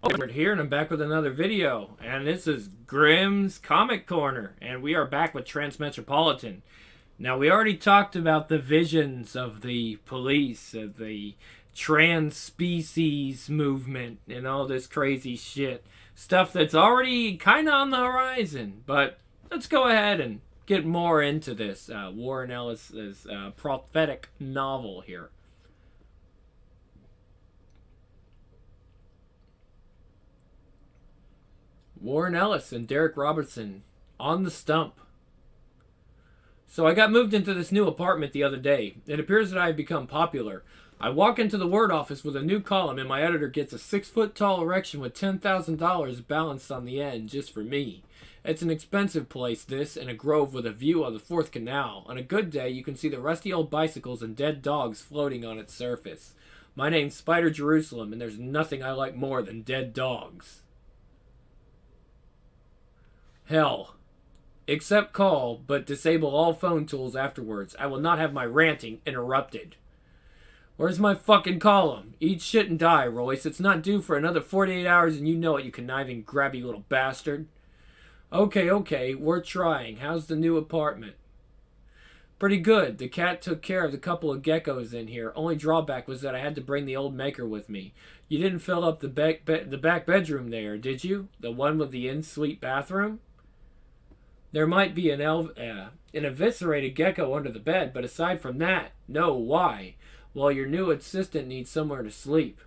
We're here and I'm back with another video, and this is Grimm's Comic Corner, and we are back with Transmetropolitan. Now, we already talked about the visions of the police, of the trans species movement, and all this crazy shit. Stuff that's already kind of on the horizon, but let's go ahead and get more into this Warren Ellis's prophetic novel here. Warren Ellis and Derek Robertson on the stump. So I got moved into this new apartment the other day. It appears that I have become popular. I walk into the word office with a new column and my editor gets a 6-foot-tall erection with $10,000 balanced on the end just for me. It's an expensive place, this, in a grove with a view of the Fourth Canal. On a good day, you can see the rusty old bicycles and dead dogs floating on its surface. My name's Spider Jerusalem, and there's nothing I like more than dead dogs. Hell. Accept call, but disable all phone tools afterwards. I will not have my ranting interrupted. Where's my fucking column? Eat shit and die, Royce. It's not due for another 48 hours and you know it, you conniving, grabby little bastard. Okay, we're trying. How's the new apartment? Pretty good. The cat took care of the couple of geckos in here. Only drawback was that I had to bring the old maker with me. You didn't fill up the back bedroom there, did you? The one with the en-suite bathroom? There might be an eviscerated gecko under the bed, but aside from that, no, why? Well, your new assistant needs somewhere to sleep.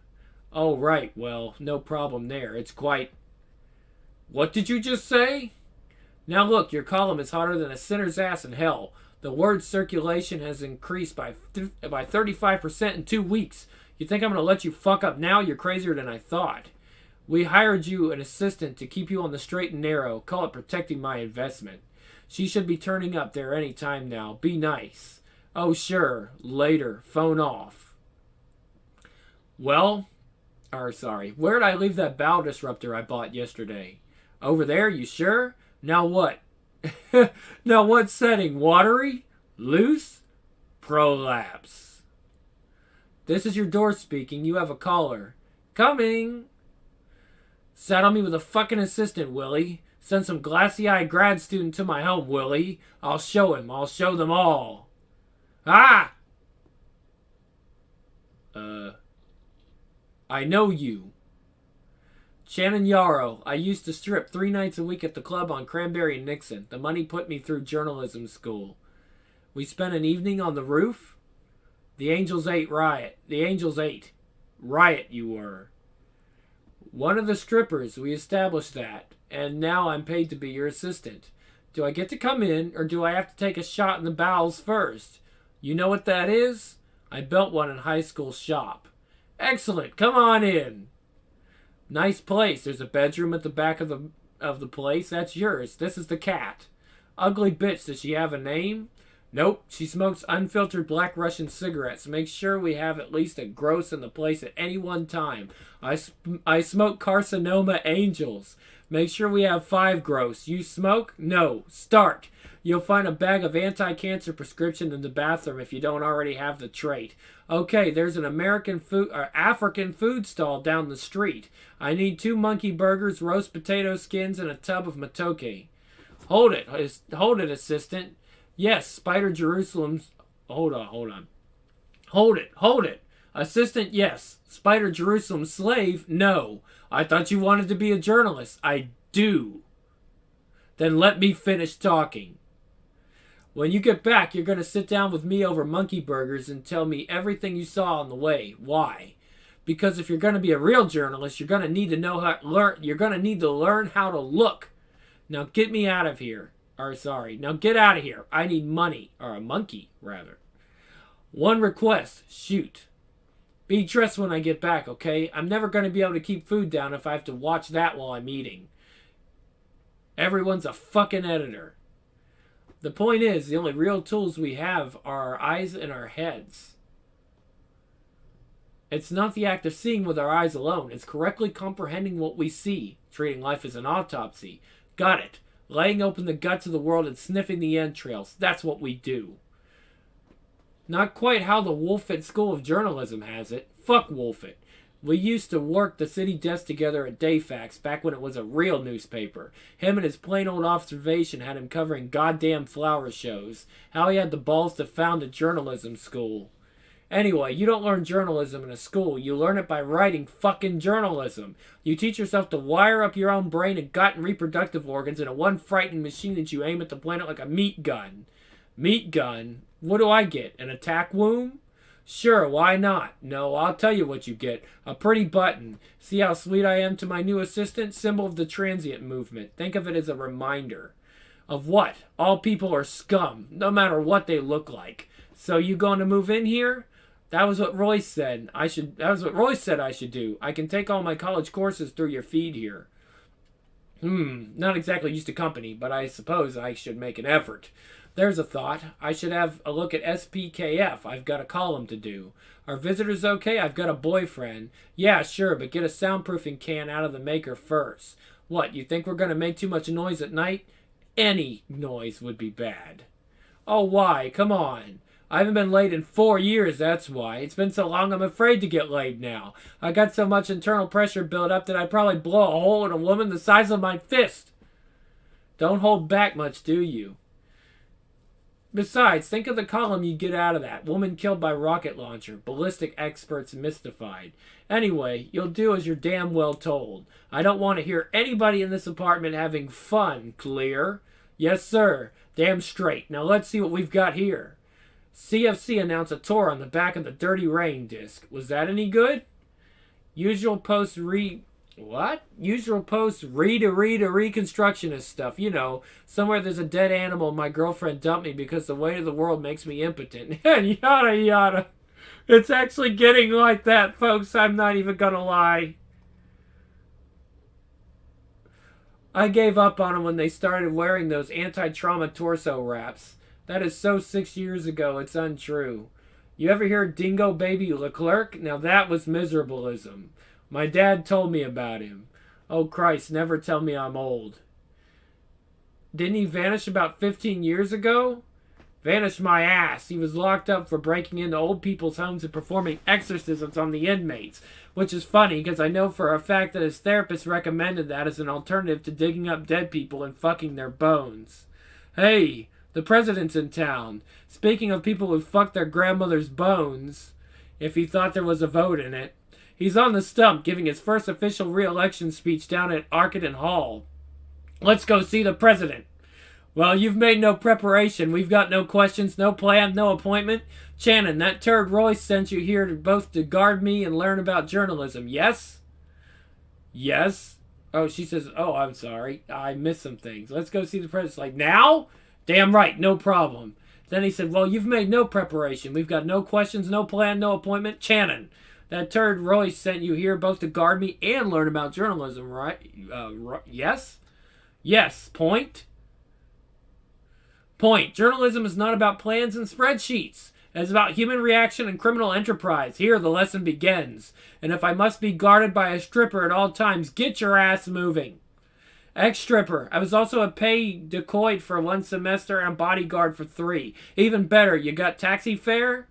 Oh, right, well, no problem there. It's quite... What did you just say? Now look, your column is hotter than a sinner's ass in hell. The word circulation has increased by 35% in 2 weeks. You think I'm going to let you fuck up now? You're crazier than I thought. We hired you an assistant to keep you on the straight and narrow. Call it protecting my investment. She should be turning up there any time now. Be nice. Oh, sure. Later. Phone off. Well, where'd I leave that bow disruptor I bought yesterday? Over there, you sure? Now what? Now what setting? Watery? Loose? Prolapse. This is your door speaking. You have a caller. Coming. Saddle me with a fucking assistant, Willie. Send some glassy-eyed grad student to my home, Willie. I'll show him. I'll show them all. Ah! I know you. Shannon Yarrow. I used to strip 3 nights a week at the club on Cranberry and Nixon. The money put me through journalism school. We spent an evening on the roof. The Angels ate riot. The Angels ate. Riot, you were. One of the strippers, we established that, and now I'm paid to be your assistant. Do I get to come in, or do I have to take a shot in the bowels first? You know what that is? I built one in high school shop. Excellent, come on in. Nice place. There's a bedroom at the back of the place. That's yours. This is the cat. Ugly bitch, does she have a name? Nope, she smokes unfiltered black Russian cigarettes. Make sure we have at least a gross in the place at any one time. I smoke carcinoma angels. Make sure we have 5 gross. You smoke? No. Start. You'll find a bag of anti-cancer prescription in the bathroom if you don't already have the trait. Okay, there's an African food stall down the street. I need 2 monkey burgers, roast potato skins, and a tub of matoke. Hold it, assistant. Yes, Spider Jerusalem's... Hold on. Hold it. Assistant, yes. Spider Jerusalem's slave, no. I thought you wanted to be a journalist. I do. Then let me finish talking. When you get back, you're going to sit down with me over monkey burgers and tell me everything you saw on the way. Why? Because if you're going to be a real journalist, you're going to need to learn how to look. Now get me out of here. Now get out of here. I need money. Or a monkey, rather. One request. Shoot. Be dressed when I get back, okay? I'm never going to be able to keep food down if I have to watch that while I'm eating. Everyone's a fucking editor. The point is, the only real tools we have are our eyes and our heads. It's not the act of seeing with our eyes alone. It's correctly comprehending what we see. Treating life as an autopsy. Got it. Laying open the guts of the world and sniffing the entrails. That's what we do. Not quite how the Wolfett School of Journalism has it. Fuck Wolfett. We used to work the city desk together at Dayfax back when it was a real newspaper. Him and his plain old observation had him covering goddamn flower shows. How he had the balls to found a journalism school. Anyway, you don't learn journalism in a school. You learn it by writing fucking journalism. You teach yourself to wire up your own brain and gut and reproductive organs in a one frightening machine that you aim at the planet like a meat gun. Meat gun? What do I get? An attack womb? Sure, why not? No, I'll tell you what you get. A pretty button. See how sweet I am to my new assistant? Symbol of the transient movement. Think of it as a reminder. Of what? All people are scum, no matter what they look like. So you going to move in here? That was what Royce said. That was what Royce said I should do. I can take all my college courses through your feed here. Not exactly used to company, but I suppose I should make an effort. There's a thought. I should have a look at SPKF. I've got a column to do. Are visitors okay? I've got a boyfriend. Yeah, sure, but get a soundproofing can out of the maker first. What, you think we're going to make too much noise at night? Any noise would be bad. Oh, why? Come on. I haven't been laid in 4 years, that's why. It's been so long I'm afraid to get laid now. I got so much internal pressure built up that I'd probably blow a hole in a woman the size of my fist. Don't hold back much, do you? Besides, think of the column you'd get out of that. Woman killed by rocket launcher. Ballistic experts mystified. Anyway, you'll do as you're damn well told. I don't want to hear anybody in this apartment having fun, clear? Yes, sir. Damn straight. Now let's see what we've got here. CFC announced a tour on the back of the Dirty Rain disc. Was that any good? Usual post reconstructionist stuff. You know, somewhere there's a dead animal my girlfriend dumped me because the weight of the world makes me impotent. And yada yada. It's actually getting like that, folks. I'm not even gonna lie. I gave up on them when they started wearing those anti-trauma torso wraps. That is so 6 years ago, it's untrue. You ever hear Dingo Baby Leclerc? Now that was miserableism. My dad told me about him. Oh Christ, never tell me I'm old. Didn't he vanish about 15 years ago? Vanished my ass. He was locked up for breaking into old people's homes and performing exorcisms on the inmates. Which is funny, because I know for a fact that his therapist recommended that as an alternative to digging up dead people and fucking their bones. Hey, the president's in town. Speaking of people who fucked their grandmother's bones, if he thought there was a vote in it, he's on the stump giving his first official re-election speech down at Arcadon Hall. Let's go see the president. Well, you've made no preparation. We've got no questions, no plan, no appointment. Shannon, that turd Royce sent you here both to guard me and learn about journalism. Yes? Yes? Oh, she says, oh, I'm sorry. I missed some things. Let's go see the president. Like, now? Damn right, no problem. Then he said, well, you've made no preparation. We've got no questions, no plan, no appointment. Shannon, that turd Royce sent you here both to guard me and learn about journalism, right? Yes? Yes. Point? Point. Journalism is not about plans and spreadsheets. It's about human reaction and criminal enterprise. Here the lesson begins. And if I must be guarded by a stripper at all times, get your ass moving. Ex-stripper. I was also a paid decoy for 1 semester and a bodyguard for 3. Even better, you got taxi fare?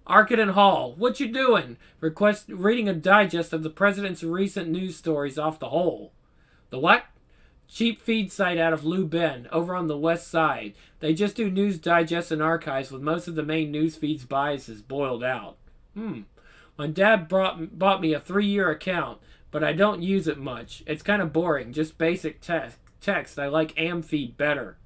Arcadon Hall. What you doing? Reading a digest of the president's recent news stories off the hole. The what? Cheap feed site out of Lou Bend, over on the west side. They just do news digests and archives with most of the main news feed's biases boiled out. My dad bought me a 3-year account, but I don't use it much. It's kind of boring, just basic text. I like Amfeed better.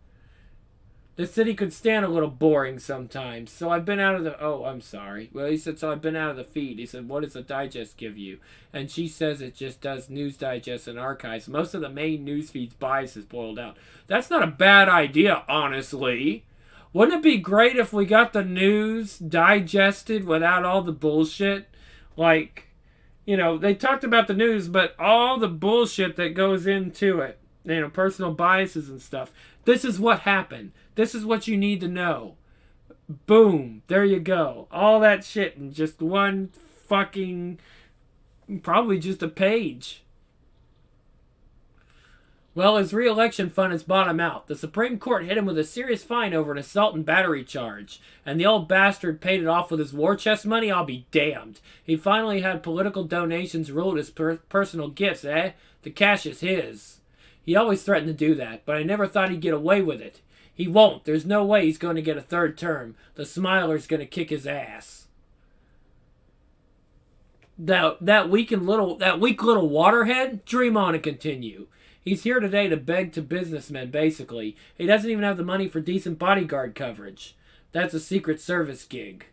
The city could stand a little boring sometimes, so I've been out of the... Oh, I'm sorry. Well, he said, so I've been out of the feed. He said, what does the digest give you? And she says it just does news digests and archives. Most of the main news feed's bias is boiled out. That's not a bad idea, honestly. Wouldn't it be great if we got the news digested without all the bullshit? Like, you know, they talked about the news, but all the bullshit that goes into it. You know, personal biases and stuff. This is what happened. This is what you need to know. Boom. There you go. All that shit in just one fucking... Probably just a page. Well, his re-election fund has bottomed out. The Supreme Court hit him with a serious fine over an assault and battery charge. And the old bastard paid it off with his war chest money? I'll be damned. He finally had political donations ruled as personal gifts, eh? The cash is his. He always threatened to do that, but I never thought he'd get away with it. He won't. There's no way he's going to get a third term. The Smiler's going to kick his ass. That weak little waterhead? Dream on and continue. He's here today to beg to businessmen, basically. He doesn't even have the money for decent bodyguard coverage. That's a Secret Service gig.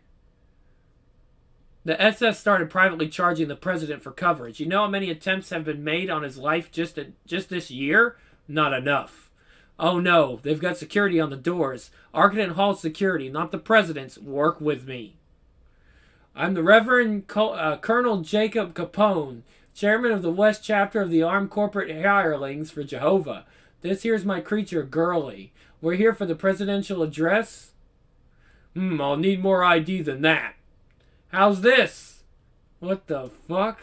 The SS started privately charging the president for coverage. You know how many attempts have been made on his life just this year? Not enough. Oh no, they've got security on the doors. Arcaden Hall security, not the president's. Work with me. I'm the Reverend Colonel Jacob Capone, chairman of the West Chapter of the Armed Corporate Hirelings for Jehovah. This here's my creature, Girly. We're here for the presidential address? I'll need more ID than that. How's this? What the fuck?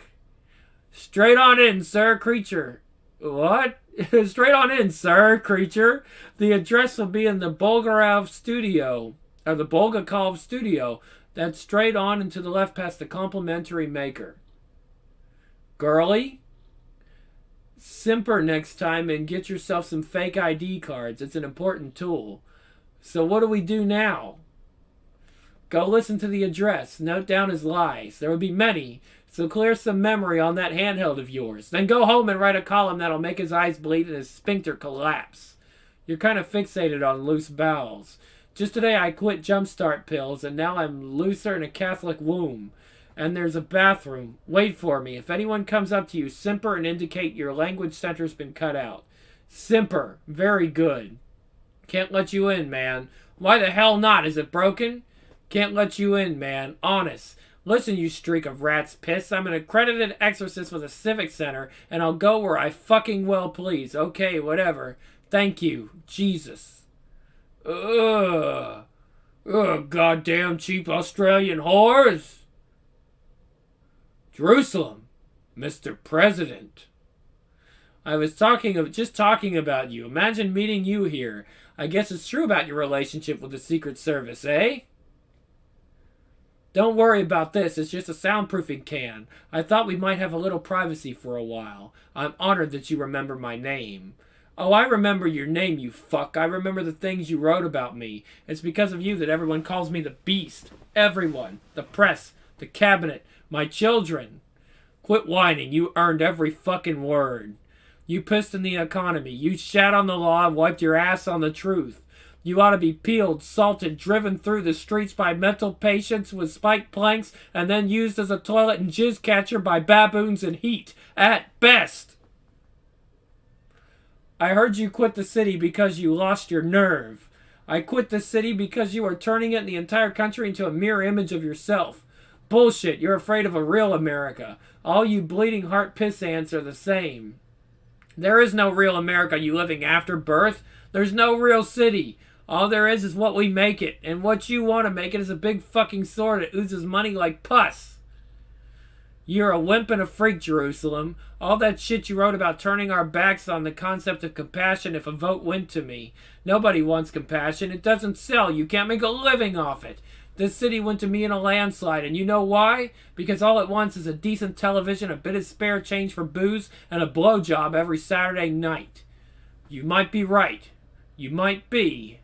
Straight on in, sir, creature. What? Straight on in, sir, creature. The address will be in the Bulgakov studio. Or the Bulgakov studio. That's straight on and to the left past the complimentary maker. Girly? Simper next time and get yourself some fake ID cards. It's an important tool. So what do we do now? Go listen to the address. Note down his lies. There will be many, so clear some memory on that handheld of yours. Then go home and write a column that'll make his eyes bleed and his sphincter collapse. You're kind of fixated on loose bowels. Just today I quit jumpstart pills, and now I'm looser in a Catholic womb. And there's a bathroom. Wait for me. If anyone comes up to you, simper and indicate your language center's been cut out. Simper. Very good. Can't let you in, man. Why the hell not? Is it broken? Can't let you in, man. Honest. Listen, you streak of rat's piss. I'm an accredited exorcist with a civic center, and I'll go where I fucking well please. Okay, whatever. Thank you. Jesus. Ugh. Ugh, goddamn cheap Australian whores. Jerusalem. Mr. President. I was just talking about you. Imagine meeting you here. I guess it's true about your relationship with the Secret Service, eh? Don't worry about this. It's just a soundproofing can. I thought we might have a little privacy for a while. I'm honored that you remember my name. Oh, I remember your name, you fuck. I remember the things you wrote about me. It's because of you that everyone calls me the Beast. Everyone. The press. The cabinet. My children. Quit whining. You earned every fucking word. You pissed in the economy. You shat on the law and wiped your ass on the truth. You ought to be peeled, salted, driven through the streets by mental patients with spiked planks, and then used as a toilet and jizz catcher by baboons in heat, at best. I heard you quit the city because you lost your nerve. I quit the city because you are turning it and the entire country into a mirror image of yourself. Bullshit, you're afraid of a real America. All you bleeding heart piss ants are the same. There is no real America, you living after birth. There's no real city. All there is what we make it. And what you want to make it is a big fucking sword that oozes money like pus. You're a wimp and a freak, Jerusalem. All that shit you wrote about turning our backs on the concept of compassion if a vote went to me. Nobody wants compassion. It doesn't sell. You can't make a living off it. This city went to me in a landslide, and you know why? Because all it wants is a decent television, a bit of spare change for booze, and a blowjob every Saturday night. You might be right. You might be.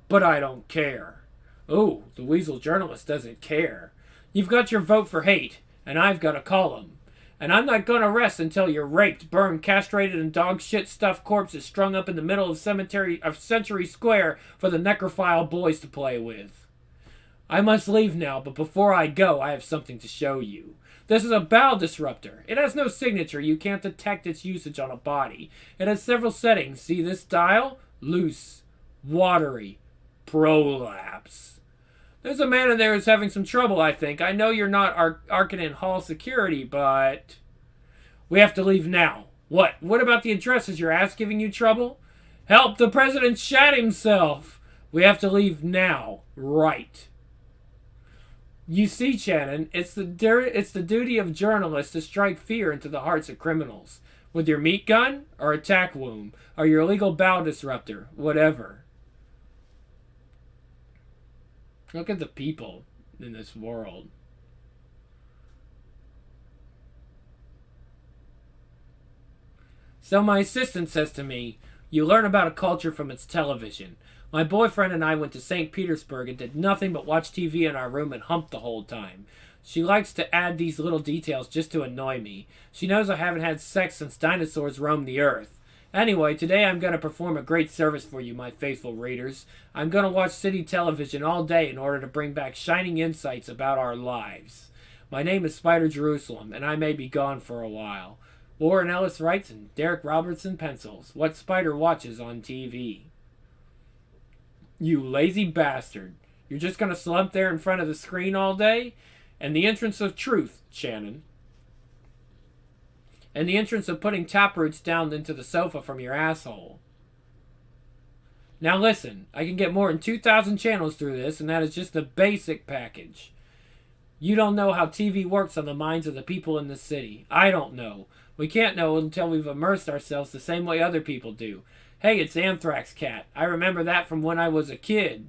But I don't care. Oh, the weasel journalist doesn't care. You've got your vote for hate, and I've got a column. And I'm not gonna rest until you're raped, burned, castrated, and dog shit stuffed corpses strung up in the middle of Century Square for the necrophile boys to play with. I must leave now, but before I go, I have something to show you. This is a bowel disruptor. It has no signature. You can't detect its usage on a body. It has several settings. See this dial? Loose. Watery. Prolapse. There's a man in there who's having some trouble, I think. I know you're not Arcaden Hall security, but... We have to leave now. What? What about the address? Is your ass giving you trouble? Help! The president shat himself! We have to leave now. Right. You see, Shannon, it's the duty of journalists to strike fear into the hearts of criminals. With your meat gun, or attack womb, or your illegal bowel disruptor, whatever. Look at the people in this world. So my assistant says to me, you learn about a culture from its television. My boyfriend and I went to St. Petersburg and did nothing but watch TV in our room and hump the whole time. She likes to add these little details just to annoy me. She knows I haven't had sex since dinosaurs roamed the earth. Anyway, today I'm going to perform a great service for you, my faithful readers. I'm going to watch city television all day in order to bring back shining insights about our lives. My name is Spider Jerusalem, and I may be gone for a while. Warren Ellis writes and Derek Robertson pencils. What Spider watches on TV. You lazy bastard. You're just going to slump there in front of the screen all day? And the entrance of truth, Shannon. And the entrance of putting taproots down into the sofa from your asshole. Now listen, I can get more than 2,000 channels through this, and that is just the basic package. You don't know how TV works on the minds of the people in the city. I don't know. We can't know until we've immersed ourselves the same way other people do. Hey, it's Anthrax Cat. I remember that from when I was a kid.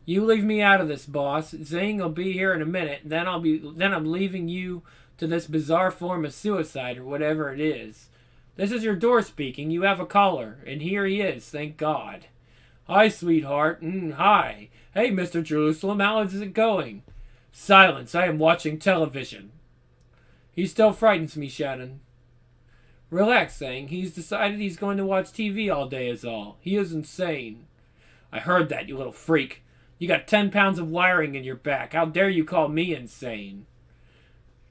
You leave me out of this, boss. Zing will be here in a minute, and then I'm leaving you to this bizarre form of suicide or whatever it is. This is your door speaking. You have a caller, and here he is, thank God. Hi, sweetheart. Hi. Hey, Mr. Jerusalem, how is it going? Silence. I am watching television. He still frightens me, Shannon. Relax, Zang. He's decided he's going to watch TV all day is all. He is insane. I heard that, you little freak. You got 10 pounds of wiring in your back. How dare you call me insane?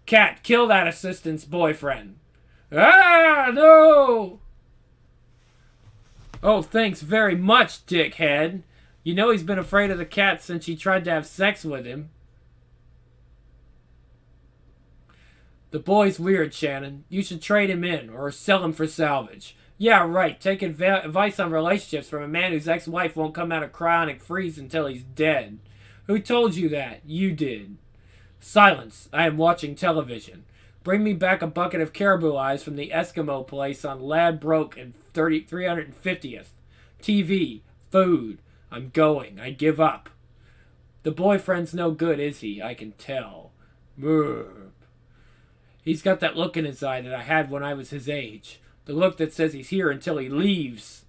Cat, kill that assistant's boyfriend. Ah, no! Oh, thanks very much, dickhead. You know he's been afraid of the cat since she tried to have sex with him. The boy's weird, Shannon. You should trade him in, or sell him for salvage. Yeah, right. Take advice on relationships from a man whose ex-wife won't come out of cryonic freeze until he's dead. Who told you that? You did. Silence. I am watching television. Bring me back a bucket of caribou eyes from the Eskimo place on Ladbroke and 350th. TV. Food. I'm going. I give up. The boyfriend's no good, is he? I can tell. Merp. He's got that look in his eye that I had when I was his age. The look that says he's here until he leaves.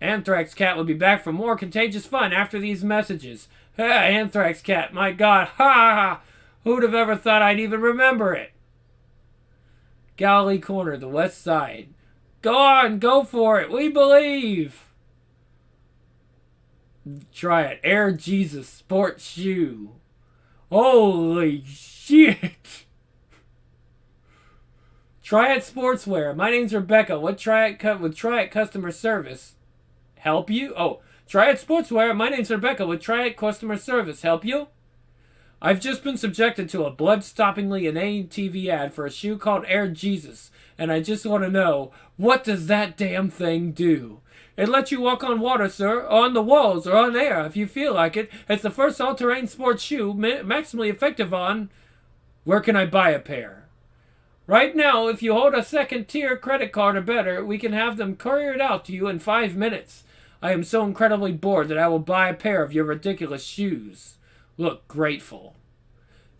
Anthrax Cat will be back for more contagious fun after these messages. Hey, Anthrax Cat, my God, ha ha! Who'd have ever thought I'd even remember it? Galilee Corner, the west side. Go on, go for it, we believe! Try it, Air Jesus Sports Shoe. Holy shit! Try It Sportswear. My name's Rebecca. Would Try It customer service help you? Oh, Try It Sportswear. My name's Rebecca. Would Try It customer service help you? I've just been subjected to a blood-stoppingly inane TV ad for a shoe called Air Jesus, and I just want to know, what does that damn thing do? It lets you walk on water, sir, on the walls, or on air, if you feel like it. It's the first all-terrain sports shoe, maximally effective on... Where can I buy a pair? Right now, if you hold a second-tier credit card or better, we can have them couriered out to you in 5 minutes. I am so incredibly bored that I will buy a pair of your ridiculous shoes. Look grateful.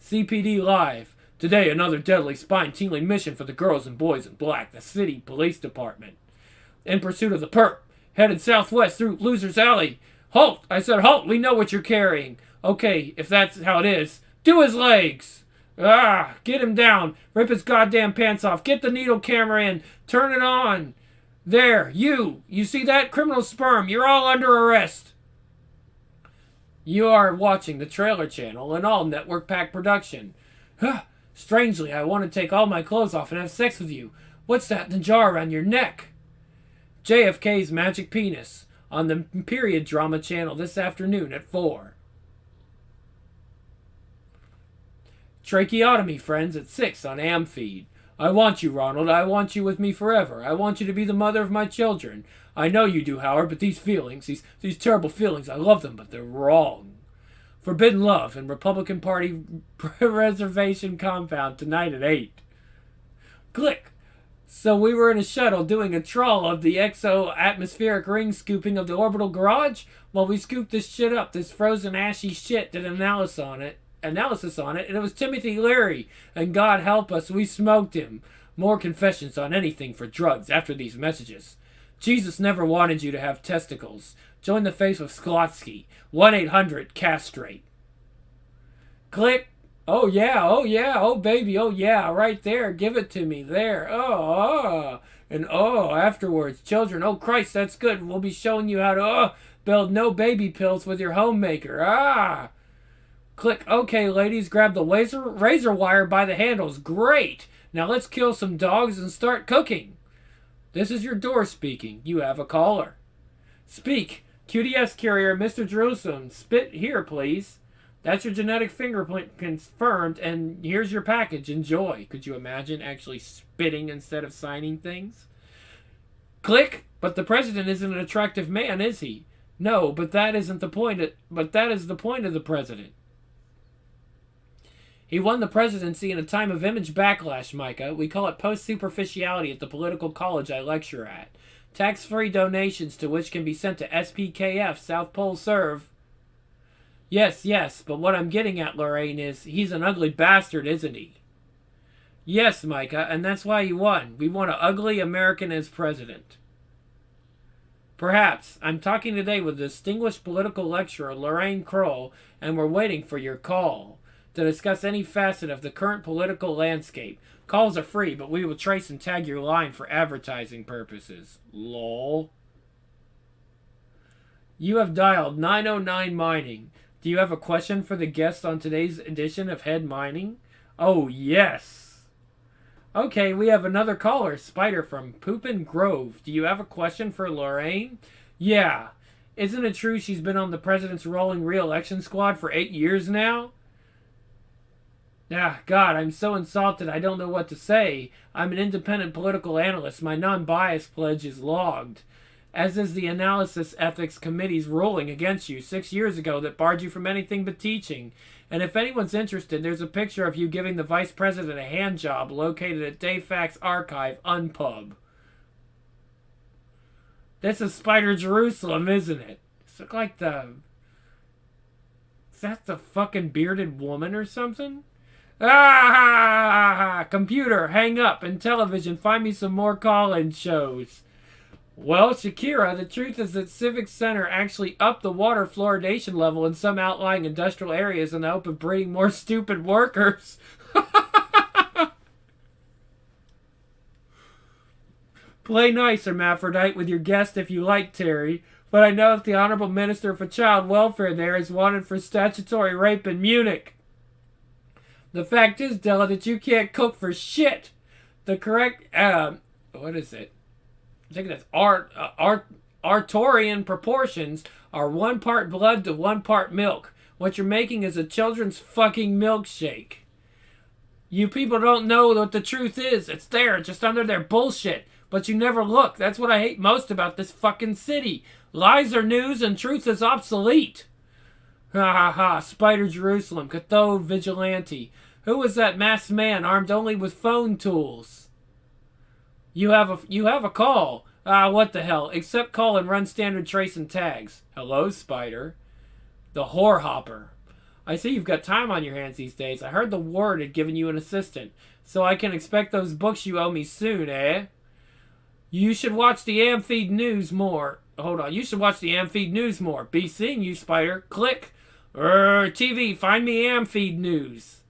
CPD Live. Today, another deadly spine-tingling mission for the girls and boys in black, the city police department. In pursuit of the perp, headed southwest through Loser's Alley. Halt! I said halt! We know what you're carrying. Okay, if that's how it is, do his legs! Ah, get him down. Rip his goddamn pants off. Get the needle camera in. Turn it on. There, you see that? Criminal sperm. You're all under arrest. You are watching the Trailer Channel, an all-network pack production. Strangely, I want to take all my clothes off and have sex with you. What's that in the jar around your neck? JFK's Magic Penis on the Period Drama Channel this afternoon at 4. Tracheotomy Friends at 6 on Amfeed. I want you, Ronald. I want you with me forever. I want you to be the mother of my children. I know you do, Howard, but these feelings, these terrible feelings, I love them, but they're wrong. Forbidden Love and Republican Party Reservation Compound tonight at 8. Click. So we were in a shuttle doing a trawl of the exo-atmospheric ring scooping of the orbital garage. While we scooped this shit up, this frozen ashy shit did an analysis on it, and it was Timothy Leary, and God help us, we smoked him. More confessions on anything for drugs after these messages. Jesus never wanted you to have testicles. Join the faith of Sklotsky. 1-800-CASTRATE. Click. Oh yeah, oh baby, oh yeah, right there, give it to me, there, and afterwards, children, oh Christ, that's good, we'll be showing you how to, build no baby pills with your homemaker, Click, okay ladies, grab the razor wire by the handles, great, now let's kill some dogs and start cooking. This is your door speaking, you have a caller. Speak, QDS carrier, Mr. Jerusalem, spit here please. That's your genetic fingerprint confirmed, and here's your package. Enjoy. Could you imagine actually spitting instead of signing things? Click. But the president isn't an attractive man, is he? No, but that isn't the point. But that is the point of the president. He won the presidency in a time of image backlash, Micah. We call it post-superficiality at the political college I lecture at. Tax-free donations to which can be sent to SPKF, South Pole Serve. Yes, but what I'm getting at, Lorraine, is he's an ugly bastard, isn't he? Yes, Micah, and that's why he won. We want an ugly American as president. Perhaps. I'm talking today with distinguished political lecturer Lorraine Kroll, and we're waiting for your call to discuss any facet of the current political landscape. Calls are free, but we will trace and tag your line for advertising purposes. Lol. You have dialed 909 Mining. Do you have a question for the guest on today's edition of Head Mining? Oh, yes. Okay, we have another caller, Spider from Poopin' Grove. Do you have a question for Lorraine? Yeah. Isn't it true she's been on the president's rolling re-election squad for 8 years now? God, I'm so insulted I don't know what to say. I'm an independent political analyst. My non-bias pledge is logged. As is the Analysis Ethics Committee's ruling against you 6 years ago that barred you from anything but teaching. And if anyone's interested, there's a picture of you giving the vice president a hand job located at Dayfax Archive, Unpub. This is Spider Jerusalem, isn't it? It's like the... Is that the fucking bearded woman or something? Computer, hang up, and television, find me some more call-in shows. Well, Shakira, the truth is that Civic Center actually upped the water fluoridation level in some outlying industrial areas in the hope of breeding more stupid workers. Play nice, hermaphrodite, with your guest if you like, Terry. But I know that the Honorable Minister for Child Welfare there is wanted for statutory rape in Munich. The fact is, Della, that you can't cook for shit. The correct, what is it? I think that's Arcturian proportions are 1 part blood to 1 part milk. What you're making is a children's fucking milkshake. You people don't know what the truth is. It's there, just under their bullshit. But you never look. That's what I hate most about this fucking city. Lies are news and truth is obsolete. Ha ha ha. Spider Jerusalem, Cathode Vigilante. Who was that masked man armed only with phone tools? You have a call. What the hell? Accept call and run standard trace and tags. Hello, Spider. The whore hopper. I see you've got time on your hands these days. I heard the ward had given you an assistant, so I can expect those books you owe me soon, eh? You should watch the Amfeed News more. Hold on. You should watch the Amfeed News more. Be seeing you, Spider. Click. TV, find me Amfeed News.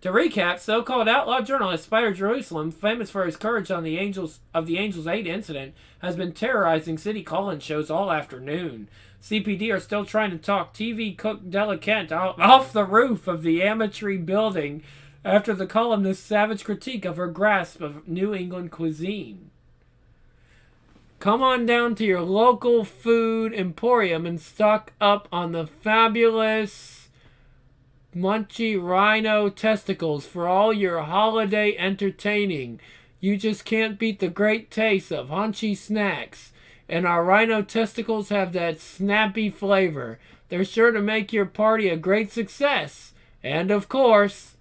To recap, so-called outlaw journalist Spider Jerusalem, famous for his courage on the Angels 8 incident, has been terrorizing city call-in shows all afternoon. CPD are still trying to talk TV cook Della Kent off the roof of the Ametree building after the columnist's savage critique of her grasp of New England cuisine. Come on down to your local food emporium and stock up on the fabulous munchy rhino testicles for all your holiday entertaining. You just can't beat the great taste of hunchy snacks. And our rhino testicles have that snappy flavor. They're sure to make your party a great success. And of course,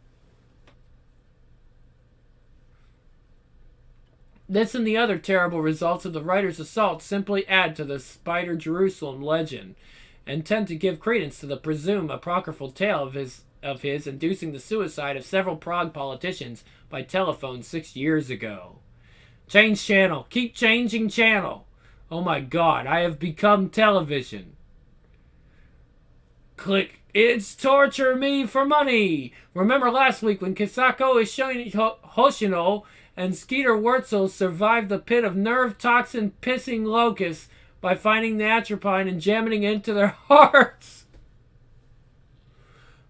this and the other terrible results of the writer's assault simply add to the Spider Jerusalem legend and tend to give credence to the presumed apocryphal tale of his inducing the suicide of several Prague politicians by telephone 6 years ago. Change channel. Keep changing channel. Oh my God, I have become television. Click. It's torture me for money. Remember last week when Kisako Hoshino and Skeeter Wurzel survived the pit of nerve toxin pissing locusts by finding the atropine and jamming it into their hearts?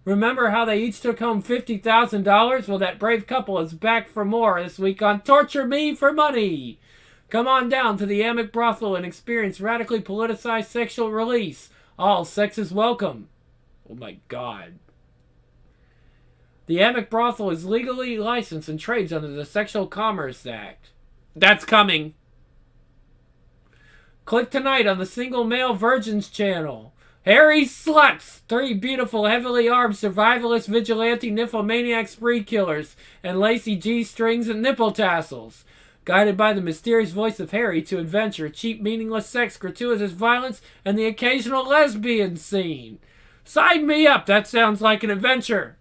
Remember how they each took home $50,000? Well, that brave couple is back for more this week on Torture Me for Money. Come on down to the Amic brothel and experience radically politicized sexual release. All sex is welcome. Oh my God. The Amic brothel is legally licensed and trades under the Sexual Commerce Act. That's coming. Click tonight on the Single Male Virgins channel. Hairy sluts! 3 beautiful, heavily armed, survivalist, vigilante, nymphomaniac spree killers, and lacy G-strings and nipple tassels. Guided by the mysterious voice of Harry to adventure, cheap, meaningless sex, gratuitous violence, and the occasional lesbian scene. Sign me up! That sounds like an adventure.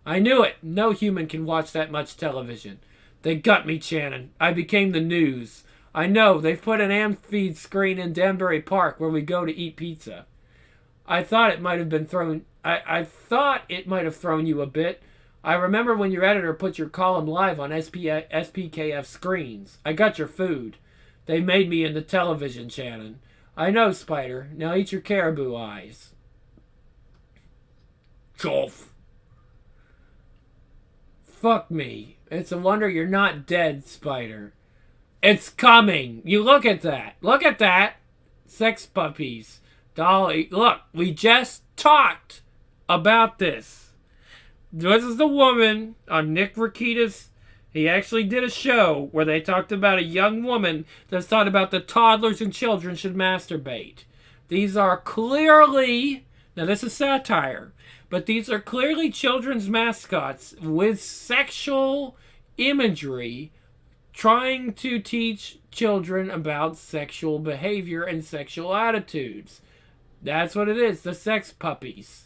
I knew it. No human can watch that much television. They got me, Shannon. I became the news. I know, they've put an Amfeed screen in Danbury Park where we go to eat pizza. I thought it might have been thrown... I thought it might have thrown you a bit. I remember when your editor put your column live on SPKF screens. I got your food. They made me into television, Shannon. I know, Spider. Now eat your caribou eyes. Golf. Fuck me. It's a wonder you're not dead, Spider. It's coming. You look at that. Look at that. Sex puppies. Dolly. Look, we just talked about this. This is the woman on Nick Rakita's. He actually did a show where they talked about a young woman that thought about the toddlers and children should masturbate. These are clearly, now this is satire, but these are clearly children's mascots with sexual imagery trying to teach children about sexual behavior and sexual attitudes. That's what it is, the sex puppies.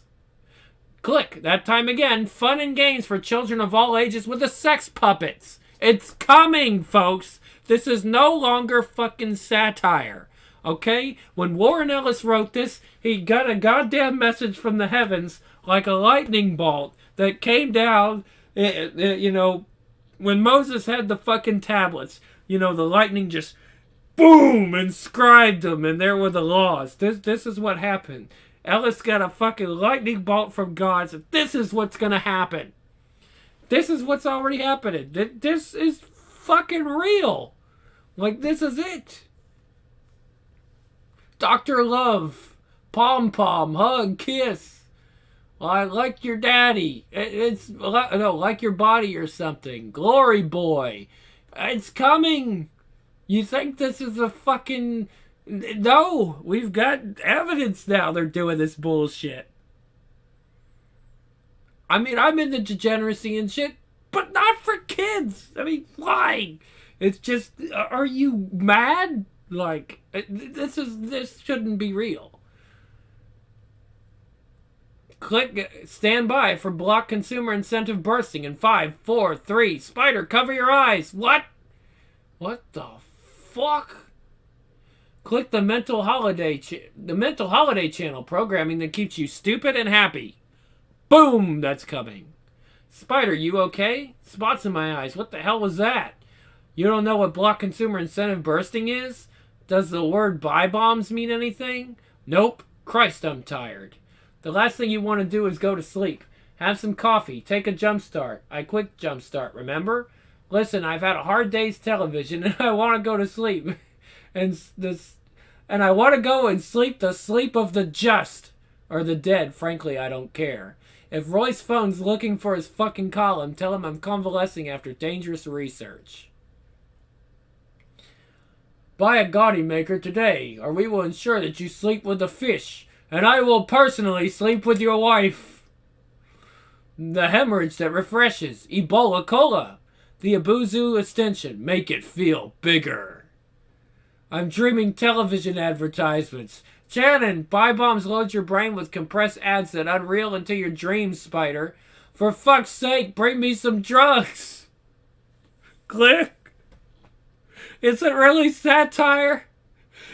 Click, that time again, fun and games for children of all ages with the sex puppets. It's coming, folks. This is no longer fucking satire. Okay? When Warren Ellis wrote this, he got a goddamn message from the heavens like a lightning bolt that came down, when Moses had the fucking tablets, the lightning just boom inscribed them, and there were the laws. This is what happened. Ellis got a fucking lightning bolt from God. So this is what's gonna happen. This is what's already happening. This is fucking real. Like, this is it. Dr. Love, pom pom, hug, kiss. I like your daddy. It's like your body or something. Glory boy. It's coming. You think this is a fucking... No, we've got evidence now they're doing this bullshit. I mean, I'm into degeneracy and shit, but not for kids. I mean, why? It's just, are you mad? Like, this shouldn't be real. Click, stand by for block consumer incentive bursting in 5, 4, 3. Spider, cover your eyes. What? What the fuck? Click the mental holiday channel programming that keeps you stupid and happy. Boom, that's coming. Spider, you okay? Spots in my eyes. What the hell was that? You don't know what block consumer incentive bursting is? Does the word buy bombs mean anything? Nope. Christ, I'm tired. The last thing you want to do is go to sleep. Have some coffee. Take a jump start. I quick jump start, remember? Listen, I've had a hard day's television and I want to go to sleep. And I want to go and sleep the sleep of the just. or the dead, frankly, I don't care. If Royce phone's looking for his fucking column, tell him I'm convalescing after dangerous research. Buy a gaudy maker today, or we will ensure that you sleep with the fish, and I will personally sleep with your wife. The hemorrhage that refreshes, Ebola Cola. The Abuzu extension, make it feel bigger. I'm dreaming television advertisements. Shannon, buy bombs load your brain with compressed ads that unreal into your dreams, Spider. For fuck's sake, bring me some drugs. Click. Is it really satire?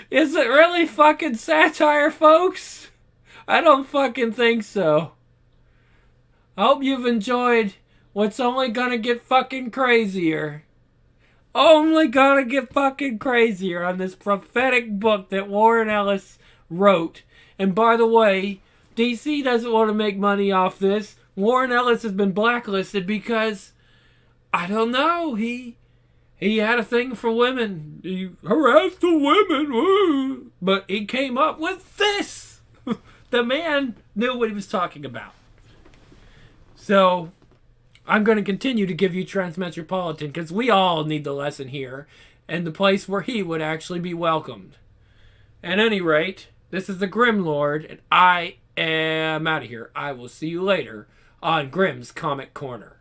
Is it really fucking satire, folks? I don't fucking think so. I hope you've enjoyed what's only gonna get fucking crazier. Only gonna get fucking crazier on this prophetic book that Warren Ellis wrote. And by the way, DC doesn't want to make money off this. Warren Ellis has been blacklisted because, I don't know, he had a thing for women. He harassed the women. Woo. But he came up with this. The man knew what he was talking about. So, I'm going to continue to give you Transmetropolitan because we all need the lesson here and the place where he would actually be welcomed. At any rate, this is the Grim Lord, and I am out of here. I will see you later on Grimm's Comic Corner.